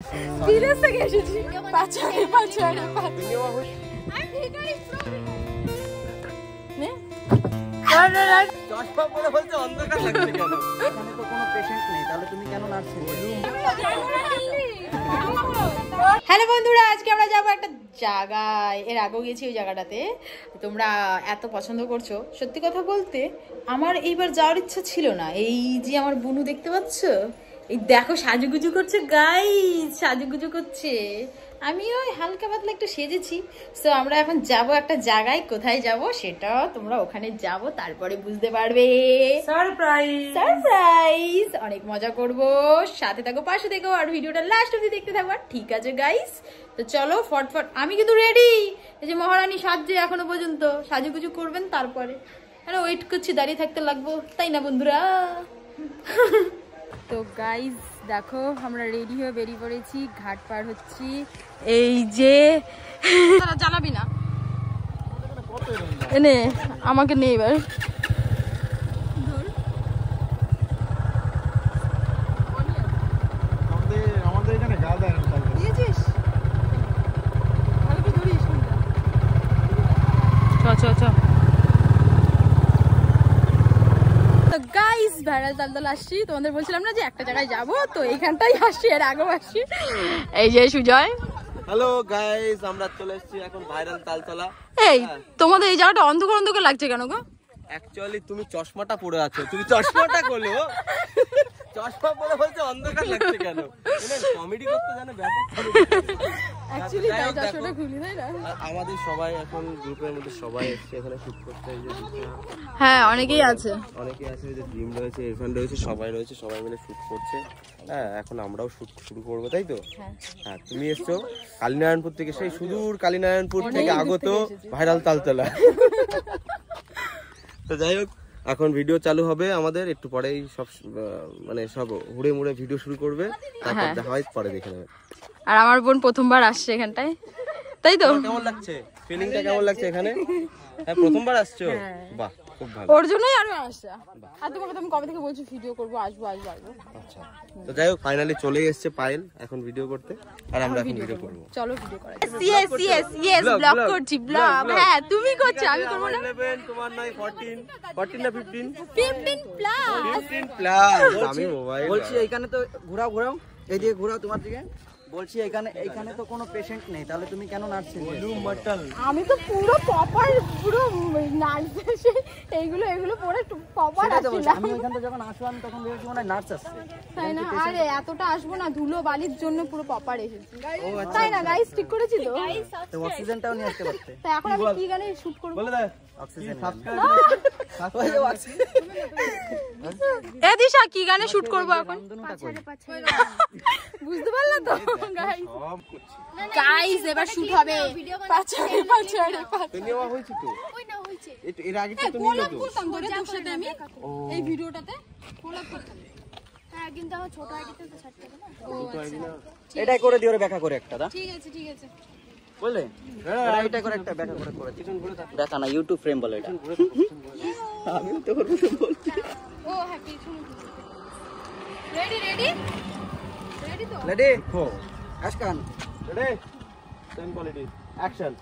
বিদেশ থেকে এসেছি পাচারে পাচারে চশমা পরে বলছে অন্ধকার লাগছে কেন? এখানে তো কোনো পেশেন্ট নেই, তাহলে তুমি কেন নার্সিং? হ্যালো বন্ধুরা, আজকে আমরা যাবো একটা জায়গায়। এর আগেও গেছি ওই জায়গাটাতে। তোমরা এত পছন্দ করছো, সত্যি কথা বলতে আমার এইবার যাওয়ার ইচ্ছা ছিল না। এই যে আমার বুনু দেখতে পাচ্ছ, এই দেখো সাজুগুজু করছে গাইস, সাজুগুজু করছে। আমিও ওই হালকা পাতলা একটু সেজেছি। সো আমরা এখন যাব একটা জায়গায়। কোথায় যাব সেটা তোমরা ওখানে যাব, তারপরে বুঝতে পারবে। সারপ্রাইজ সারপ্রাইজ, অনেক মজা করব। সাথে থাকো, পাশে থেকো, আর ভিডিওটা লাস্ট অবধি দেখতে থাকো। ঠিক আছে গাইস, তো চলো ফটফট। আমি কিন্তু রেডি। এই যে মহারানী সাজছে এখনো পর্যন্ত, সাজুগুজু করবেন তারপরে। আরে ওয়েট করছি, দাঁড়িয়ে থাকতে লাগবো, তাই না বন্ধুরা? তো গাইজ দেখো, আমরা রেডি হয়ে বেরিয়ে পড়েছি, ঘাট পার হচ্ছি। এই যে জ্বালাবি না, এনে আমাকে নেই এবার। আমাদের এখানে গাদা দিয়েছিস ভালো করে ধরিস। চ চ চ। গাইস ভাইরাল তালতলা আসছি, তোমাদের বলছিলাম না যে একটা জায়গায় যাবো, তো এইখানটাই আসছি, এর আগেও আসছি। এই যে সুজয়। হ্যালো গাইস, আমরা চলে এসেছি এখন ভাইরাল তালতলা। এই তোমাদের এই জায়গাটা অন্ধকার অন্ধকার লাগছে কেন গো? অ্যাকচুয়ালি তুমি চশমাটা পরে আছো, তুমি চশমাটা করলে চশমা পরে বলছে অন্ধকার লাগছে কেন? কমেডি করতে জানে ব্যাপার। অ্যাকচুয়ালি তাই চশমাটা খুলি তাই না? আমাদের সবাই এখন গ্রুপের মধ্যে সবাই এসেছে এখানে শুট করতে। এই যে হ্যাঁ অনেকেই আছে, অনেকেই আছে, যে ড্রিম রয়েছে, ইরফান রয়েছে, সবাই রয়েছে, সবাই মিলে শুট করছে। হ্যাঁ, এখন আমরাও শুট শুরু করবো, তাই তো? হ্যাঁ, তুমি এসছো কালীনারায়ণপুর থেকে, সেই সুদূর কালীনারায়ণপুর থেকে আগত ভাইরাল তালতলা। তো যাই হোক, এখন ভিডিও চালু হবে আমাদের, একটু পরেই সব মানে সব হুড়ে মুড়ে ভিডিও শুরু করবে, তারপর দেখা হয়, পরে দেখে নেবে। আর আমার বোন প্রথমবার আসছে এখানটায়, তাই তো? কেমন লাগছে, ফিলিংটা কেমন লাগছে এখানে? হ্যাঁ, প্রথমবার আসছো? বাহ, খুব ভালো। ওর জন্যই আরো আসা। আর তোমাকে তো আমি কবে থেকে বলছি ভিডিও করবো, আসবো আসবো আসবো। আচ্ছা, তো যাই হোক, ফাইনালি চলে এসেছে পায়েল এখন ভিডিও করতে, আর আমরা এখন ভিডিও করব। চলো ভিডিও করা। ইয়েস ইয়েস ইয়েস, ব্লগ করছি, ব্লগ। হ্যাঁ তুমি করছো, আমি করব না। 11 তোমার নাই 14 না 15 15 প্লাস 15 প্লাস। আমি মোবাইল বলছি এইখানে তো ঘোরাও ঘোরাও, এই দিকে ঘোরাও তোমার দিকে। বলছি এইখানে তো কোনো পেশেন্ট নেই, তাহলে তুমি কেন নার্সিং? আমি তো পুরো প্রপার, পুরো নার্স এসে এইগুলো পরে প্রপার আসছিলাম। আমি ওইখান থেকে যখন আসলাম তখন ভেবেছি মনে হয় নার্স আসছে, তাই না? আরে এতটা আসবো না, ধুলো বালির জন্য পুরো প্রপার এসেছি, তাই না গাইস? ঠিক করেছি তো? তো অক্সিজেনটাও নিয়ে আসতে পারতে। তাই এখন আমি কি গানে শুট করব? বলে দে অক্সিজেন এ দিশা, কি গানে শুট করব এখন? বুঝতে পারলে তো গাইস? গাইস এবার শুট হবে পাচারে পাচারে পাচারে। নেওয়া হয়েছে তো, ওই না হইছে, এর আগে তো নিল তো। করতাম তোর সাথে আমি এই ভিডিওটাতে কোলাপ করতাম। হ্যাঁ, কিন্তু আমার ছোট আইডিতে তো ছাড়তে হবে না। ও আচ্ছা, এটাই করে দিও, ব্যাখ্যা করে একটা দা, ঠিক আছে ঠিক আছে। বলে হ্যাঁ, এটা করে একটা ব্যাখ্যা করে দেখা না, ইউটিউব ফ্রেম বলে এটা। আমি তো করব তো বলছি। ও হ্যাপি, শুনো রেডি রেডি রেডি তো? রেডি গো, আশকান রেডি, সেম কোয়ালিটি, অ্যাকশন।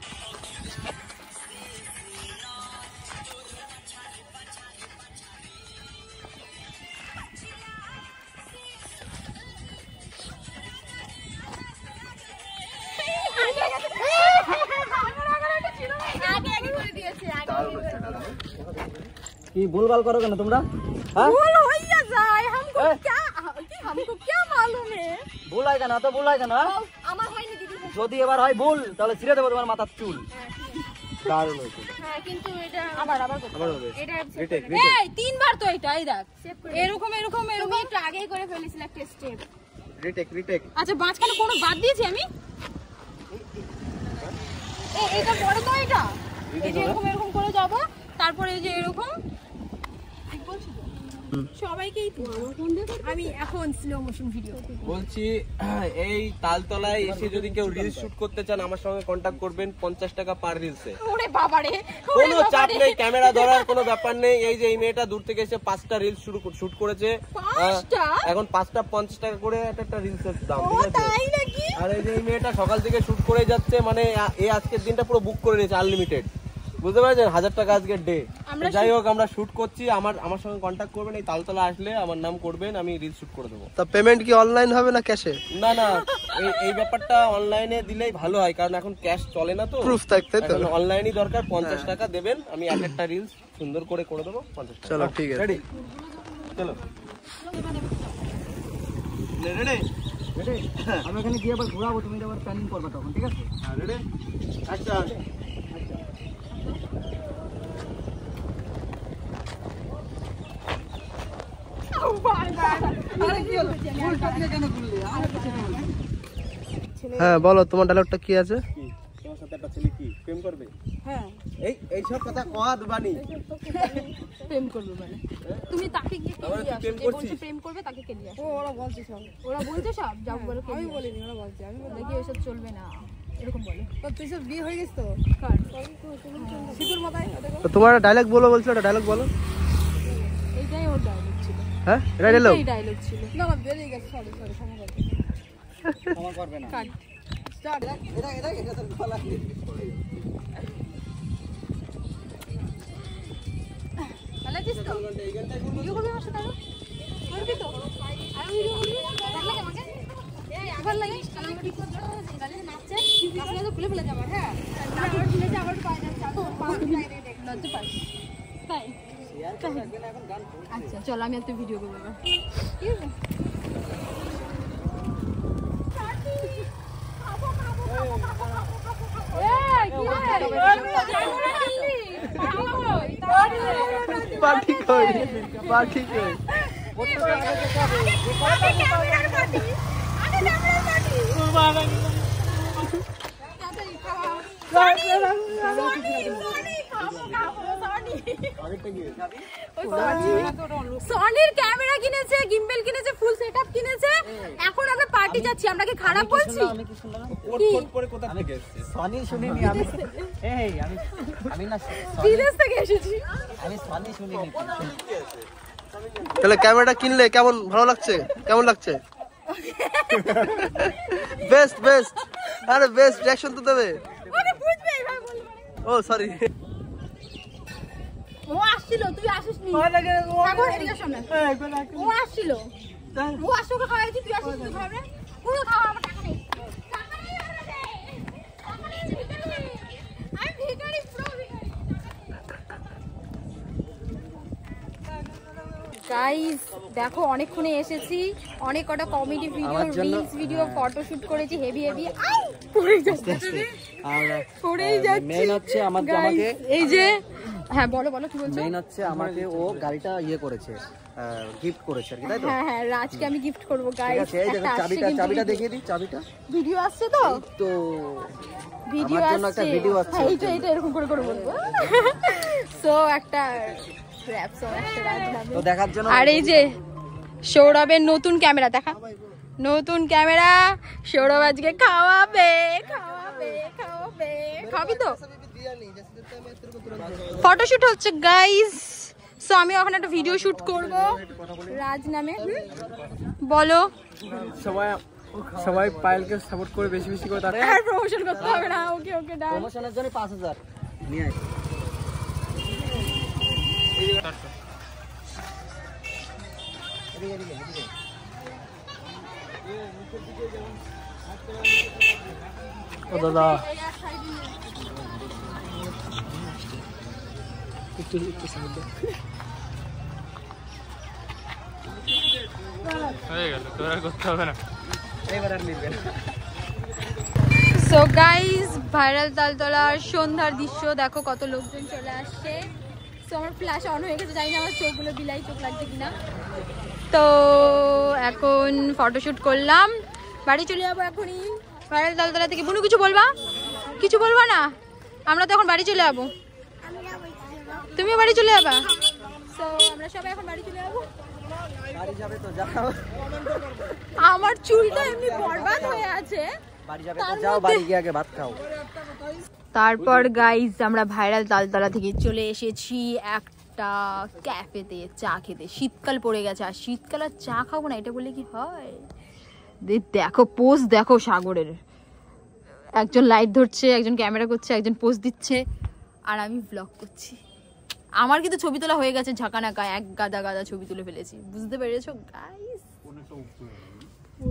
কি ভুলভাল করো কেন তোমরা? হ্যাঁ, ভুল হইয়া যায়, हमको क्या मालूम है? ভুল হয় কেন? তো ভুল হয় কেন? আমার হয়নি দিদি। যদি এবার হয় ভুল, তাহলে ছিঁড়ে দেবো তোমার মাথার চুল। দারুণ হয়েছে। হ্যাঁ কিন্তু এটা আবার করতে আবার হবে, এটা রিটেক এই তিনবার তো এটা, এই দেখ এরকম এরকম এরকম একটু আগেই করে ফেলেছিল একটা স্টেপ। রিটেক। আচ্ছা মাঝখানে কোনো বাদ দিয়েছি আমি? এটা বড় তো, এটা এই যে এরকম এরকম করে যাব, তারপরে এই যে এরকম ঠিক বলছি তো? সবাইকেই তো আমি এখন স্লো মোশন ভিডিও বলছি। এই তালতলায় এসে যদি কেউ রিলস শুট করতে চান, আমার সঙ্গে কন্টাক্ট করবেন, 50 টাকা পার রিলসে। ওরে বাবা রে, কোনো চাপ নেই, ক্যামেরা ধরার কোনো ব্যাপার নেই। এই যে এই মেয়েটা দূর থেকে এসে 5টা রিলস শুট করেছে, এখন 5টা 50 টাকা করে একটা রিলসের দাম। ও তাই নাকি? আর এই যে এই মেয়েটা সকাল থেকে শুট করে যাচ্ছে, মানে এই আজকের দিনটা পুরো বুক করে নিয়েছে, আনলিমিটেড, বুঝতে পারছেন? 1000 টাকা আজকের ডে। যাই হোক, আমরা শুট করছি, আমার সঙ্গে কন্ট্যাক্ট করবেন, এই তালতলা আসলে আমার নাম করবেন, আমি রিল শুট করে দেবো। তা পেমেন্ট কি অনলাইন হবে না ক্যাশে? না না, এই ব্যাপারটা অনলাইনে দিলেই ভালো হয়, কারণ এখন ক্যাশ চলে না তো, প্রুফ থাকতে তো। অনলাইনই দরকার। 50 টাকা দেবেন, আমি এক একটা রিলস সুন্দর করে দেবো 50 টাকা। চলো ঠিক আছে, রেডি? চলো রেডি। আমি ওখানে গিয়ে আবার ঘোরাবো, তুমি আবার প্ল্যানিং করবে তখন, ঠিক আছে? হ্যাঁ রেডি, অ্যাকশন। হ্যাঁ বলো তোমার ডায়লগটা কি আছে? তোমার সাথে একটা ছেলে কি প্রেম করবে? হ্যাঁ। এই সব কথা কয়া দুবানি। প্রেম করবে মানে তুমি তাকে গিয়ে কে নিয়ে আসো? যে বলছে প্রেম করবে তাকে কে নিয়ে আসো? ওরা বলছে সব। ওরা বলছে সব, যাও বলো। আমি বলিনি, ওরা বলছে। আমি দেখি এসব চলবে না, এরকম বলে। তুই সব বিয়ে হয়ে গেছে তো? কার? সিঁদুর মাথায় দেখো। তো তোমার ডায়লগ বলো বলছো, একটা ডায়লগ বলো। এইটাই ওর ডায়লগ ছিল। হ্যাঁ এটা ডায়লগ? এই ডায়লগ ছিল। না না, বেরিয়ে গেছে। সরি সরি, ক্ষমা করবে। ক্ষমা করবে না। কাট। স্টার্ট। এটা তোর গলা। ভালো আছিস তো? ভিডিও করবি আমার সাথে? করবি তো? আর ভিডিও করবি? ভালো লাগে আমাকে? ভালো লাগে? কালকে ঠিক করে জোড়া হয়েছে, কালকে নাচছে, নাচলে তো খুলে ফেলে যাবে। হ্যাঁ, আবার খুলেছে, আবার পায়ে যাচ্ছে, পা দিয়ে দেখ, লজ্জা পাস। তাই? আচ্ছা চল, আমি একটা ভিডিও করবো এবার। ঠিক আছে? পার্টি কই, পার্টি কই? সনির ক্যামেরা কিনেছে, গিম্বেল কিনেছে, ফুল সেটআপ কিনেছে, এখন আমরা পার্টি যাচ্ছি। আমরা কি খারাপ বলছি? সনি শুনিনি আমি। এই আমি না বিদেশ থেকে এসেছি। আমি সনি শুনিনি। তাহলে ক্যামেরাটা কিনলে কেমন, ভালো লাগছে? কেমন লাগছে? বেস্ট বেস্ট, আরে বেস্ট রিঅ্যাকশন তো দেবে। ওরে বুঝবে এইভাবে বলবো। ও সরি, ও আসছিল, তুই আসিসনি। এখন এদিকে সামনে। ও আসছিল, ও আসছে, ওকে খাওয়াইছি, তুই আসিস, তুই খাওয়াবে? পুরো খাওয়া, আমার টাকা নেই। টাকা নেই আমার কাছে। টাকা নেই, ভিখারি। আমি ভিখারি, পুরো ভিখারি। গাইস দেখো, অনেকক্ষণে এসেছি, অনেক কটা comedy video, reels video, photoshoot করেছি, হেভি হেভি। পড়ে যাচ্ছে, পড়েই যাচ্ছে। মেইন হচ্ছে আমাকে এই যে, হ্যাঁ বলো বলো, কি বলছো? মেইন হচ্ছে আমাকে ও গাড়িটা ইয়ে করেছে, গিফট করেছে আর কি, তাই তো? হ্যাঁ হ্যাঁ, রাজকে আমি গিফট করব ঠিক গাইস। আছে, এই দেখো চাবিটা দেখিয়ে দিই, চাবিটা। ভিডিও আসছে তো? তো ভিডিও আমার জন্য আসছে, একটা ভিডিও আসছে। হ্যাঁ, এইটা এরকম করে করে বলবো। সো একটা র‍্যাপ সং একটা রাজ নামে। তো দেখার জন্য। আর এই যে সৌরভের নতুন ক্যামেরা, দেখা, নতুন ক্যামেরা। সৌরভ আজকে খাওয়াবে খাওয়াবে খাওয়াবে। খাবি তো? ফটোশুট হচ্ছে গাইস। সো আমি ওখানে একটা ভিডিও শুট করব রাজ নামে। বলো। সবাই পায়েলকে সাপোর্ট করে বেশি বেশি করে। আর প্রমোশন করতে হবে না। ওকে ওকে ডান। প্রমোশনের জন্য 5000 নিয়ে আয়। ও দাদা একটু সাইড দাও। হয়ে গেল, তোর আর করতে হবে না, এবার আর নিবে না। সো গাইস, ভাইরাল তালতলার সন্ধ্যার দৃশ্য দেখো, কত লোকজন চলে আসছে। সো আমার ফ্ল্যাশ অন হয়ে গেছে, জানি না আমার চোখগুলো বিলাই চোখ লাগছে কিনা। তো এখন ফটোশুট করলাম, বাড়ি চলে যাবো এখনই ভাইরাল তালতলা থেকে। বুনু কিছু বলবা? কিছু বলবা না? আমরা তো এখন বাড়ি চলে যাবো। তুমিও বাড়ি চলে যাবা? সো আমরা সবাই এখন বাড়ি চলে যাবো। বাড়ি যাবে তো যাও, আমার চুলটা এমনি বরবাদ হয়ে আছে। বাড়ি যাবে তো যাও, বাড়ি গিয়ে আগে ভাত খাও। তারপর গাইস আমরা ভাইরাল তালতলা থেকে চলে এসেছি একটা ক্যাফেতে চা খেতে। শীতকাল পড়ে গেছে, আর শীতকাল আর চা খাবো না এটা বলে কি হয়? দেখো পোজ দেখো সাগরের, একজন লাইট ধরছে, একজন ক্যামেরা করছে, একজন পোজ দিচ্ছে, আর আমি ব্লগ করছি। আমার কিন্তু ছবি তোলা হয়ে গেছে ঝাঁকানাকা, এক গাদা গাদা ছবি তুলে ফেলেছি, বুঝতে পেরেছো গাইস?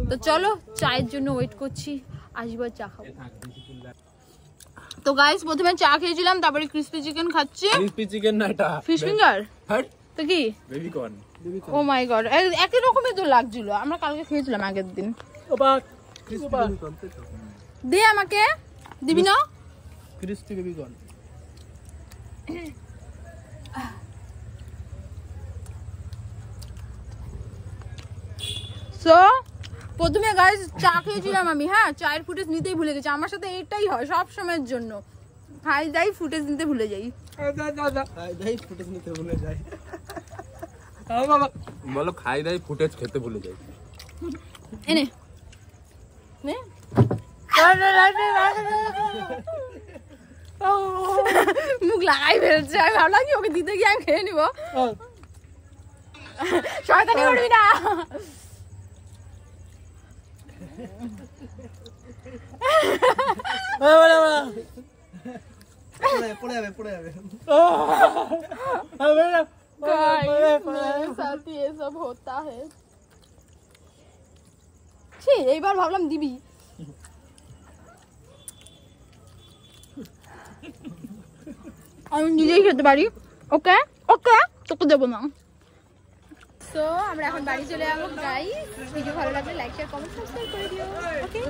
তো চলো চায়ের জন্য ওয়েট করছি, আসবার চা খাবো। তো গাইস প্রথমে চা খেয়েছিলাম, তারপরে ক্রিসপি চিকেন খাচ্ছি। ক্রিসপি চিকেন না এটা, ফিশ ফিঙ্গার। হাট তো কি বেবি কর্ন। ও মাই গড, একই রকমই তো লাগছিল, আমরা কালকে খেয়েছিলাম আগের দিন। ওবা ক্রিসপি বেবি কর্ন তো, দে আমাকে, দিবি না? Crispy baby corn. সো প্রথমে গাইস চা খেয়েছিলাম আমি, হ্যাঁ চায়ের ফুটেজ নিতেই ভুলে গেছি। আমার সাথে এটাই হয় সব সময়ের জন্য, খাই যাই ফুটেজ নিতে ভুলে যাই। দাই ফুটেজ নিতে ভুলে যাই। বাবা বলো খাই দাই ফুটেজ খেতে ভুলে যাই। এনে নে মুখ লাগাই ফেলছে, আমি ভাবলাম কি ওকে দিতে গিয়ে আমি খেয়ে নিবো। শয়তানি করবি না। পড়ে যাবে পড়ে যাবে। मेरे साथ ये सब होता है। ছি এইবার ভাবলাম দিবি। আমি নিজেই খেতে পারি। ওকে ওকে, তোকে দেবো না। সো আমরা এখন বাড়ি চলে যাবো গাইস। ভিডিও ভালো লাগলে লাইক শেয়ার কমেন্ট সাবস্ক্রাইব করে দিও। ওকে।